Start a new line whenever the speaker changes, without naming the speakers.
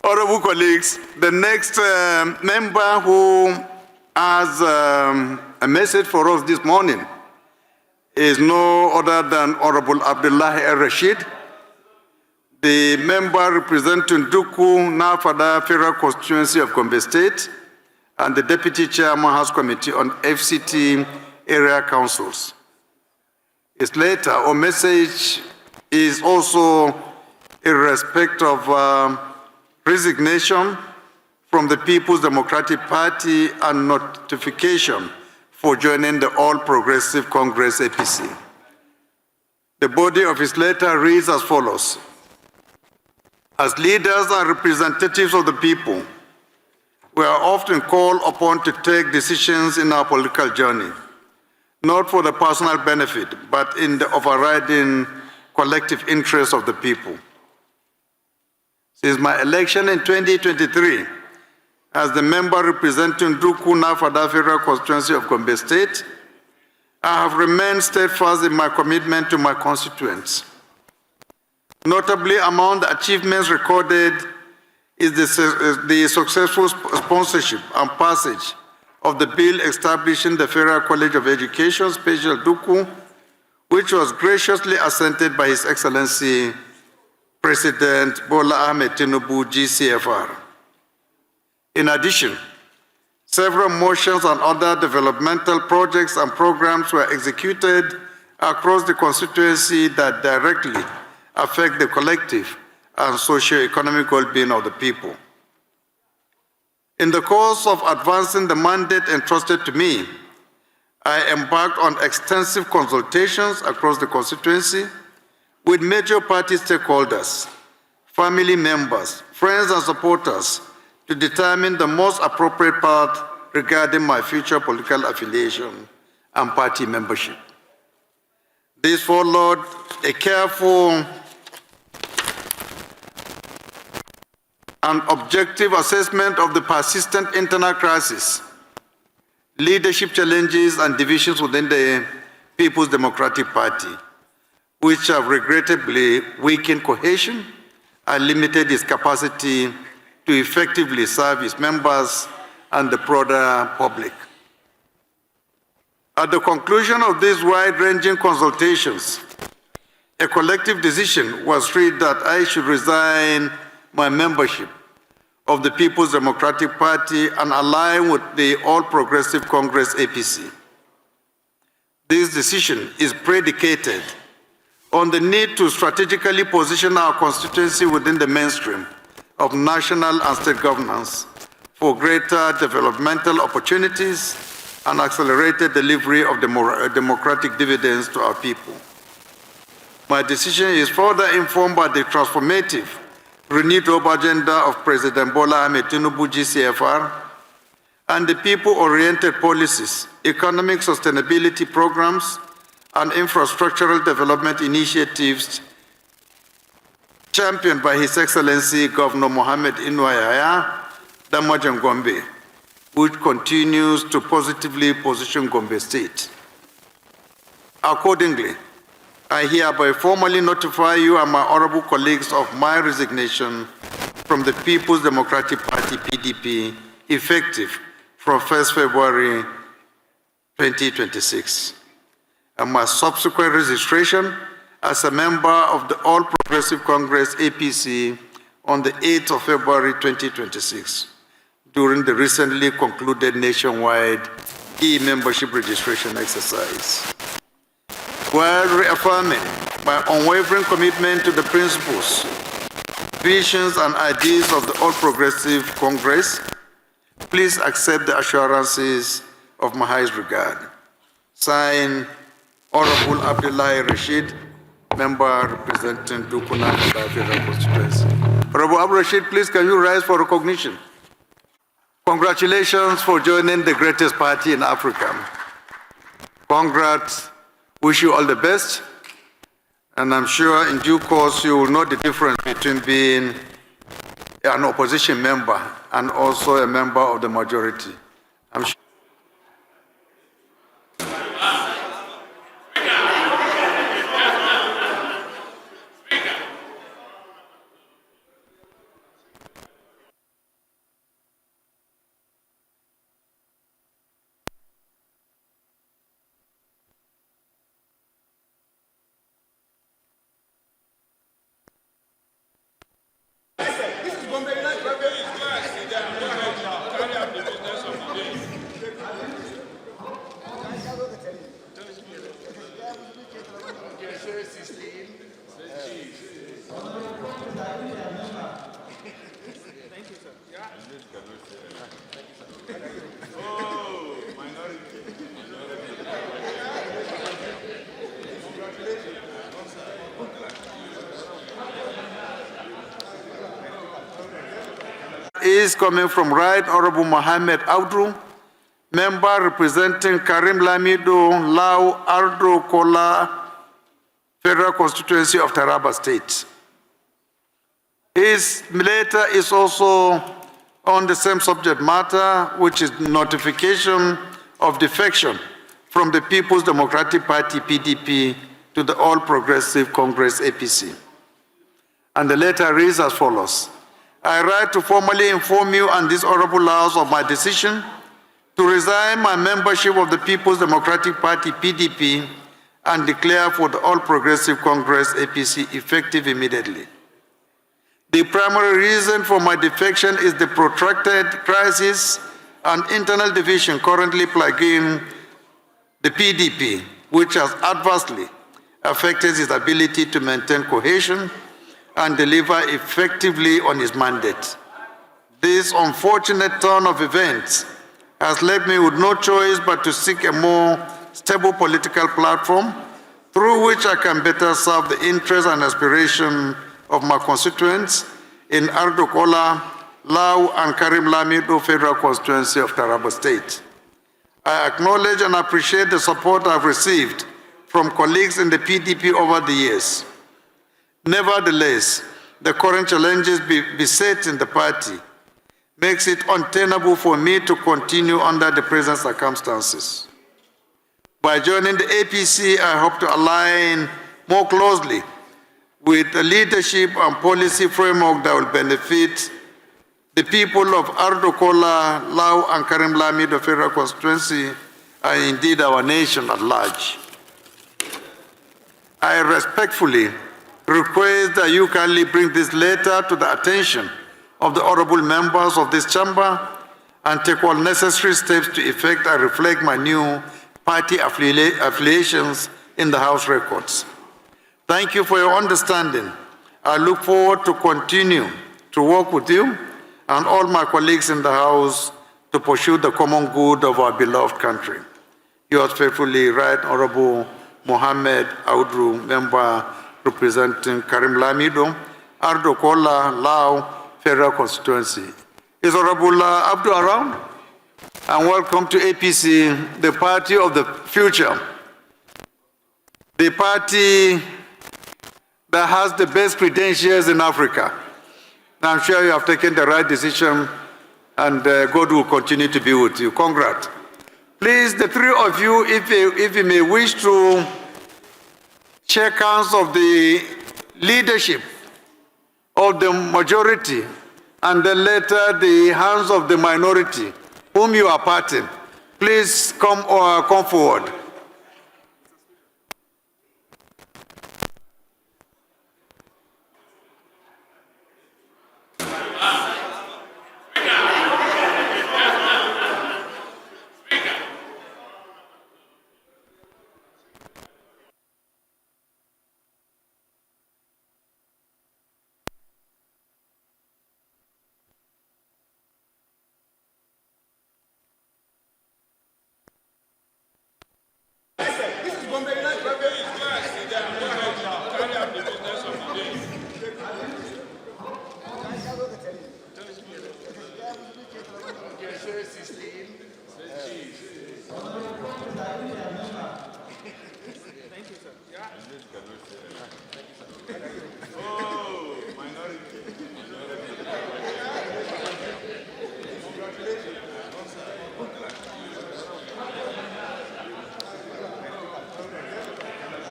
Honorable colleagues, the next member who has a message for us this morning is no other than Honorable Abdullah Rashid, the member representing Duku Nafada Federal Constituency of Gombe State and the Deputy Chairman House Committee on FCT Area Councils. His letter or message is also in respect of resignation from the People's Democratic Party and notification for joining the All Progressive Congress APC. The body of his letter reads as follows. As leaders and representatives of the people, we are often called upon to take decisions in our political journey, not for the personal benefit, but in the overriding collective interest of the people. Since my election in 2023, as the member representing Duku Nafada Federal Constituency of Gombe State, I have remained steadfast in my commitment to my constituents. Notably, among the achievements recorded is the successful sponsorship and passage of the bill establishing the Federal College of Education, Special Duku, which was graciously assented by His Excellency President Bola Ahmed Tinubu, GCFR. In addition, several motions and other developmental projects and programs were executed across the constituency that directly affect the collective and socio-economic well-being of the people. In the course of advancing the mandate entrusted to me, I embarked on extensive consultations across the constituency with major party stakeholders, family members, friends and supporters to determine the most appropriate path regarding my future political affiliation and party membership. This followed a careful and objective assessment of the persistent internal crisis, leadership challenges and divisions within the People's Democratic Party, which have regrettably weakened cohesion and limited its capacity to effectively serve its members and the broader public. At the conclusion of these wide-ranging consultations, a collective decision was reached that I should resign my membership of the People's Democratic Party and align with the All Progressive Congress APC. This decision is predicated on the need to strategically position our constituency within the mainstream of national and state governance for greater developmental opportunities and accelerated delivery of democratic dividends to our people. My decision is further informed by the transformative, renewed hope agenda of President Bola Ahmed Tinubu, GCFR, and the people-oriented policies, economic sustainability programs, and infrastructural development initiatives championed by His Excellency Governor Mohammed Inuayaya Damajan Gombe, which continues to positively position Gombe State. Accordingly, I hereby formally notify you and my honorable colleagues of my resignation from the People's Democratic Party, PDP, effective from 1st February 2026, and my subsequent registration as a member of the All Progressive Congress, APC, on the 8th of February 2026, during the recently concluded nationwide e-membership registration exercise. While reaffirming my unwavering commitment to the principles, visions, and ideas of the All Progressive Congress, please accept the assurances of my highest regard. Signed, Honorable Abdullah Rashid, member representing Dukuna Federal Constituency. Honorable Abdul Rashid, please can you rise for recognition? Congratulations for joining the greatest party in Africa. Congrats. Wish you all the best, and I'm sure in due course you will know the difference between being an opposition member and also a member of the majority. I'm sure. Is coming from Right Honorable Muhammad Aud, member representing Karim Lamido, Lau Ardo Kola, Federal Constituency of Taraba State. His letter is also on the same subject matter, which is notification of defection from the People's Democratic Party, PDP, to the All Progressive Congress, APC. And the letter reads as follows. I write to formally inform you and this honorable House of my decision to resign my membership of the People's Democratic Party, PDP, and declare for the All Progressive Congress, APC, effective immediately. The primary reason for my defection is the protracted crisis and internal division currently plaguing the PDP, which has adversely affected its ability to maintain cohesion and deliver effectively on his mandate. This unfortunate turn of events has left me with no choice but to seek a more stable political platform through which I can better serve the interests and aspirations of my constituents in Ardokola, Lau, and Karim Lamido Federal Constituency of Taraba State. I acknowledge and appreciate the support I've received from colleagues in the PDP over the years. Nevertheless, the current challenges besetting the party makes it untenable for me to continue under the present circumstances. By joining the APC, I hope to align more closely with the leadership and policy framework that will benefit the people of Ardokola, Lau, and Karim Lamido Federal Constituency, and indeed our nation at large. I respectfully request that you kindly bring this letter to the attention of the honorable members of this chamber and take all necessary steps to effect and reflect my new party affiliations in the House records. Thank you for your understanding. I look forward to continue to work with you and all my colleagues in the House to pursue the common good of our beloved country. Yours faithfully, Right Honorable Muhammad Aud, member representing Karim Lamido, Ardokola, Lau, Federal Constituency. Is Honorable Abdul around? And welcome to APC, the party of the future. The party that has the best credentials in Africa. I'm sure you have taken the right decision and God will continue to be with you. Congrats. Please, the three of you, if you may wish to shake hands of the leadership of the majority and then later the hands of the minority whom you are parting, please come forward.